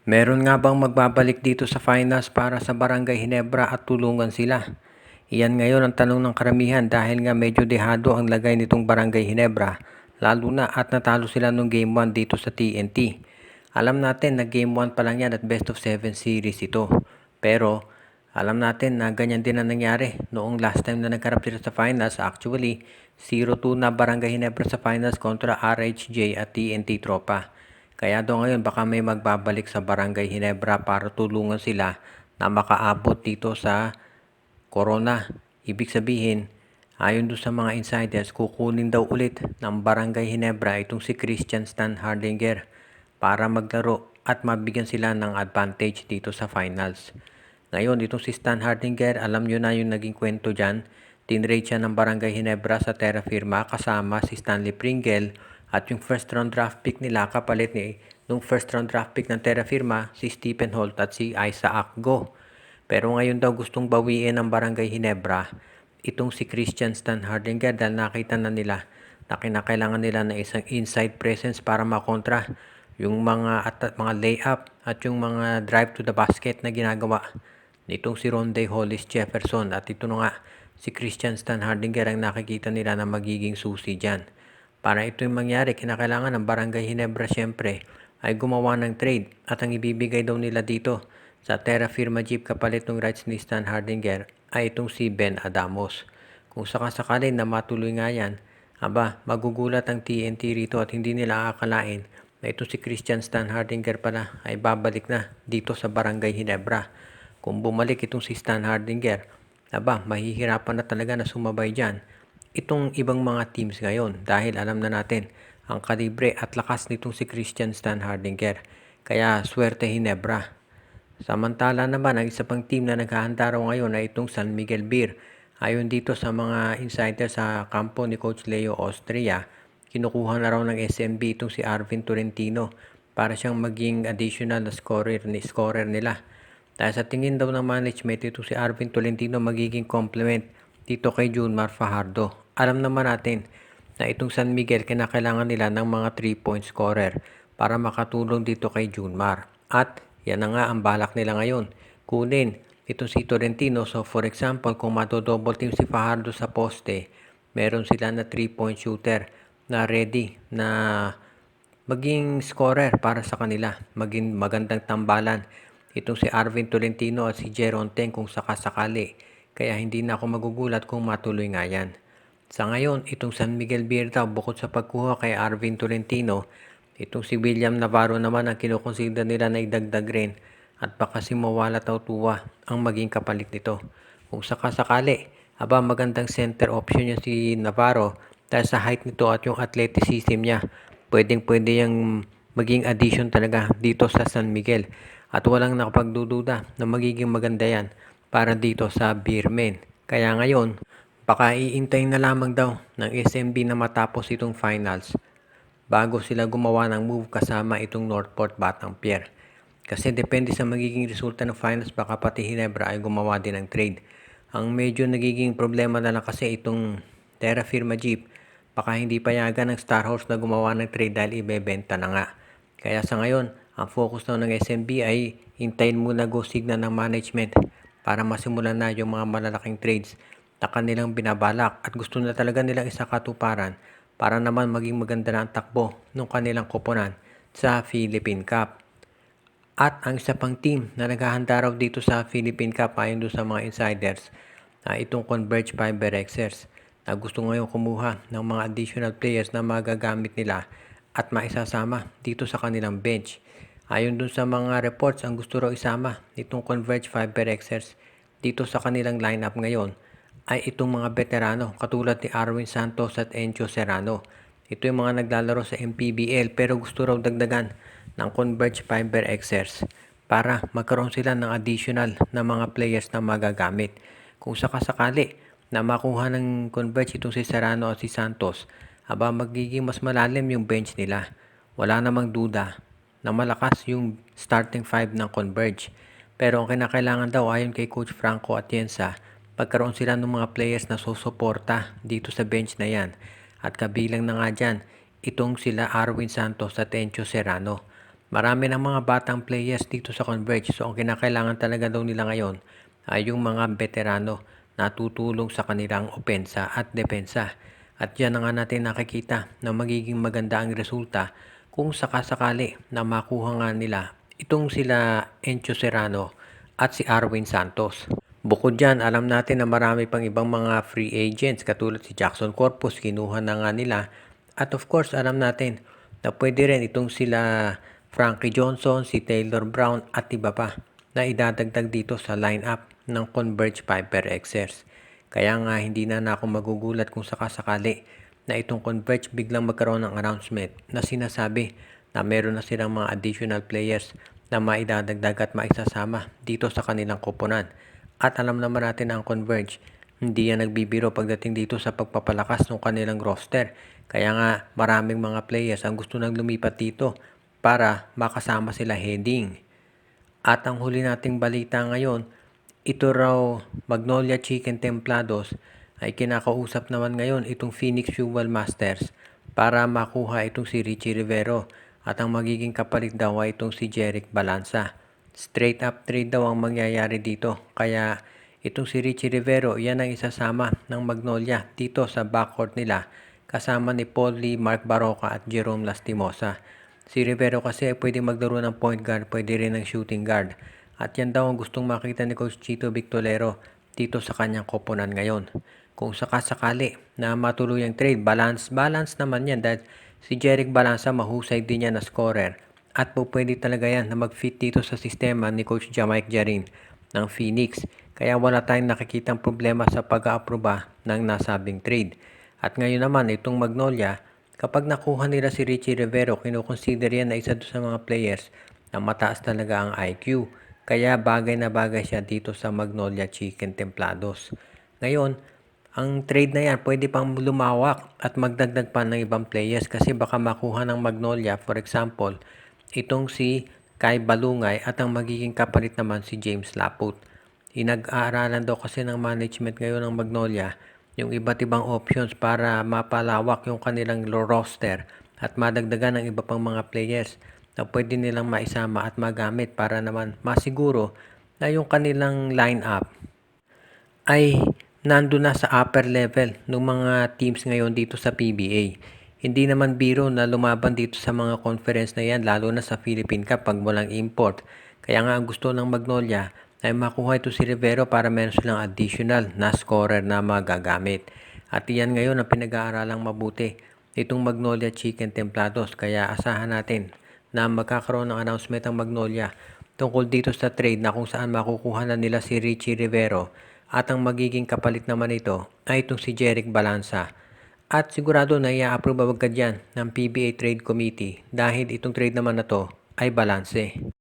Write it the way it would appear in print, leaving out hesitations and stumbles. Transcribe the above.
Meron nga bang magbabalik dito sa finals para sa Barangay Hinebra at tulungan sila? Iyan ngayon ang tanong ng karamihan dahil nga medyo dehado ang lagay nitong Barangay Hinebra, lalo na at natalo sila nung Game 1 dito sa TNT. Alam natin na Game 1 pa lang yan at best of 7 series ito. Pero alam natin na ganyan din ang nangyari noong last time na nagkarap sila sa finals. Actually, 0-2 na Barangay Hinebra sa finals kontra RHJ at TNT Tropa. Kaya daw ngayon baka may magbabalik sa Barangay Hinebra para tulungan sila na makaabot dito sa Corona. Ibig sabihin, ayon doon sa mga insiders, kukunin daw ulit ng Barangay Hinebra itong si Christian Stan Hardinger para maglaro at mabigyan sila ng advantage dito sa finals. Ngayon, itong si Stan Hardinger, alam nyo na yung naging kwento dyan. Tinrade siya ng Barangay Hinebra sa Terra Firma kasama si Stanley Pringle at yung first round draft pick nila kapalit ni nung first round draft pick ng Terra Firma si Stephen Holt at si Isaac Go. Pero ngayon daw gustong bawiin ng Barangay Hinebra itong si Christian Stan Hardinger dahil nakita na nila na kinakailangan nila ng isang inside presence para makontra yung mga layup at yung mga drive to the basket na ginagawa nitong si Rondae Hollis Jefferson. At ito na nga si Christian Stan Hardinger ang nakikita nila na magiging susi dyan. Para ito yung mangyari, kinakailangan ng Barangay Hinebra syempre ay gumawa ng trade at ang ibibigay daw nila dito sa Terra Firma Jeep kapalit ng rights ni Stan Hardinger ay itong si Ben Adamos. Kung sakasakali na matuloy nga yan, magugulat ang TNT rito at hindi nila akalain na itong si Christian Stan Hardinger pala ay babalik na dito sa Barangay Hinebra. Kung bumalik itong si Stan Hardinger, mahihirapan na talaga na sumabay dyan itong ibang mga teams ngayon dahil alam na natin ang kalibre at lakas nitong si Christian Stan Hardinger. Kaya swerte Hinebra. Samantala naman, ang isa pang team na naghahanda raw ngayon ay itong San Miguel Beer. Ayon dito sa mga insider sa kampo ni Coach Leo Austria, kinukuha na raw ng SMB itong si Arvin Tolentino para siyang maging additional na scorer nila. Dahil sa tingin daw ng management, itong si Arvin Tolentino magiging complement dito kay Junmar Fajardo. Alam naman natin na itong San Miguel kinakailangan nila ng mga 3-point scorer para makatulong dito kay Junmar. At yan na nga ang balak nila ngayon. Kunin itong si Tolentino. So for example, kung double team si Fajardo sa poste, meron sila na 3-point shooter na ready na maging scorer para sa kanila. Maging magandang tambalan itong si Arvin Tolentino at si Jeron Teng kung sakasakali. Kaya hindi na ako magugulat kung matuloy nga yan. Sa ngayon, itong San Miguel Beer daw bukod sa pagkuha kay Arvin Tolentino, itong si William Navarro naman ang kinukonsider nila na idagdag rin at baka si Mawala Tautua ang maging kapalit nito. Kung sakasakali, magandang center option niya si Navarro dahil sa height nito at yung athleticism niya. Pwede yung maging addition talaga dito sa San Miguel at walang nakapagdududa na magiging maganda yan para dito sa Beermen. Kaya ngayon, baka iintay na lamang daw ng SMB na matapos itong finals bago sila gumawa ng move kasama itong Northport Batangpier. Kasi depende sa magiging resulta ng finals, baka pati Hinebra ay gumawa din ng trade. Ang medyo nagiging problema na lang kasi itong Terra Firma Jeep, baka hindi payagan ng Star Horse na gumawa ng trade dahil ibebenta na nga. Kaya sa ngayon, ang focus na ng SMB ay hintayin muna go signal ng management para masimulan na yung mga malalaking trades na kanilang binabalak at gusto na talaga nilang isakatuparan para naman maging maganda na ang takbo ng kanilang koponan sa Philippine Cup. At ang isa pang team na naghahanda raw dito sa Philippine Cup ayon doon sa mga insiders na itong Converge Fiber Xers na gusto ngayon kumuha ng mga additional players na magagamit nila at maisasama dito sa kanilang bench. Ayon doon sa mga reports, ang gusto raw isama nitong Converge Fiber Xers dito sa kanilang lineup ngayon ay itong mga veterano katulad ni Arwin Santos at Encho Serrano. Ito yung mga naglalaro sa MPBL pero gusto raw dagdagan ng Converge Fiber Xers para magkaroon sila ng additional na mga players na magagamit. Kung sakasakali na makuha ng Converge itong si Serrano at si Santos, magiging mas malalim yung bench nila. Wala namang duda na malakas yung starting 5 ng Converge. Pero ang kinakailangan daw ayon kay Coach Franco Atienza, pagkaroon sila ng mga players na susuporta dito sa bench na yan. At kabilang na nga dyan, itong sila Arwin Santos at Encho Serrano. Marami ng mga batang players dito sa Converge. So, ang kinakailangan talaga daw nila ngayon ay yung mga veterano na tutulong sa kanilang opensa at depensa. At yan na nga natin nakikita na magiging maganda ang resulta kung sakasakali na makuha nga nila itong sila Encho Serrano at si Arwin Santos. Bukod dyan, alam natin na marami pang ibang mga free agents katulad si Jackson Corpus, kinuha na nga nila. At of course, alam natin na pwede rin itong sila Frankie Johnson, si Taylor Brown at iba pa na idadagdag dito sa lineup ng Converge Piper Xers. Kaya nga hindi na ako magugulat kung sakasakali na itong Converge biglang magkaroon ng announcement na sinasabi na meron na silang mga additional players na maidadagdag at maisasama dito sa kanilang koponan. At alam naman natin na ang Converge, hindi yan nagbibiro pagdating dito sa pagpapalakas ng kanilang roster. Kaya nga maraming mga players ang gusto nang lumipat dito para makasama sila heading. At ang huli nating balita ngayon, ito raw Magnolia Chicken Templados ay kinakausap naman ngayon itong Phoenix Fuel Masters para makuha itong si Richie Rivero at ang magiging kapalit daw ay itong si Jeric Balanza. Straight up trade daw ang mangyayari dito kaya itong si Richie Rivero yan ang isasama ng Magnolia dito sa backcourt nila kasama ni Paul Lee, Mark Baroka at Jerome Lastimosa. Si Rivero kasi ay pwede maglaro ng point guard, pwede rin ng shooting guard. At yan daw ang gustong makita ni Coach Chito Victolero dito sa kanyang koponan ngayon. Kung sakasakali na matuloy ang trade, balance naman yan dahil si Jeric Balanza mahusay din yan na scorer. At po pwede talaga yan na mag-fit dito sa sistema ni Coach Jamaic Jarin ng Phoenix. Kaya wala tayong nakikitang problema sa pag-aaproba ng nasabing trade. At ngayon naman itong Magnolia, kapag nakuha nila si Richie Rivero, kinukonsider yan na isa doon sa mga players na mataas talaga ang IQ. Kaya bagay na bagay siya dito sa Magnolia Chicken Templados. Ngayon, ang trade na yan pwede pang lumawak at magdagdag pa ng ibang players kasi baka makuha ng Magnolia, for example, itong si Kai Balungay at ang magiging kapalit naman si James Laput. Inag-aaralan daw kasi ng management ngayon ng Magnolia yung iba't ibang options para mapalawak yung kanilang roster at madagdagan ng iba pang mga players na pwede nilang maisama at magamit para naman masiguro na yung kanilang lineup ay nando na sa upper level ng mga teams ngayon dito sa PBA. Hindi naman biro na lumaban dito sa mga conference na yan lalo na sa Philippine Cup pag walang import. Kaya nga ang gusto ng Magnolia ay makuha ito si Rivero para meron silang additional na scorer na magagamit. At iyan ngayon ang pinag-aaralang mabuti itong Magnolia Chicken Templados. Kaya asahan natin na magkakaroon ng announcement ang Magnolia tungkol dito sa trade na kung saan makukuha na nila si Richie Rivero at ang magiging kapalit naman ito ay itong si Jeric Balanza. At sigurado na i-approve agad yan ng PBA Trade Committee dahil itong trade naman na to ay balanse.